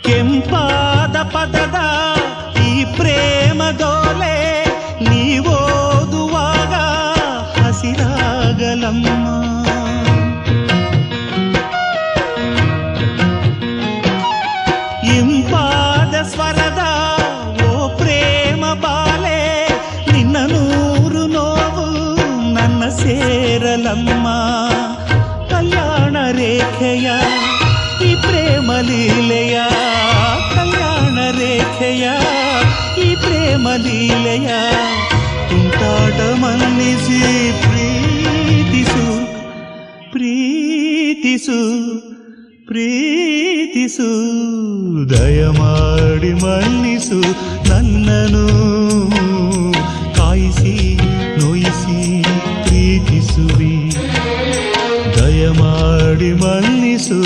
ಕೆಂಪಾದ ಪದದ ಈ ಪ್ರೇಮದೋಲೆ ನೀವೋದುವಾಗ ಹಸಿರಾಗಲಮ್ಮ. ಇಂಪಾದ ಸ್ವರದ ಓ ಪ್ರೇಮ ಬಾಲೆ ನಿನ್ನ ನೂರು ನೋವು ನನ್ನ ಸೇರಲಮ್ಮ. ಕಲ್ಯಾಣ ರೇಖೆಯ ಈ ಪ್ರೇಮ ಲೀಲೆಯ, ಕಲ್ಯಾಣ ರೇಖೆಯ ಈ ಪ್ರೇಮ ಲೀಲೆಯ ತುಂಟಾಟ ಮನ್ನಿಸಿ ಪ್ರೀತಿಸು ಪ್ರೀತಿಸು ಪ್ರೀತಿಸು. ದಯಮಾಡಿ ಮನ್ನಿಸು ನನ್ನನು ಕಾಯಿಸಿ ನೋಯಿಸಿ ಪ್ರೀತಿಸುವಿ. ದಯಮಾಡಿ ಮನ್ನಿಸು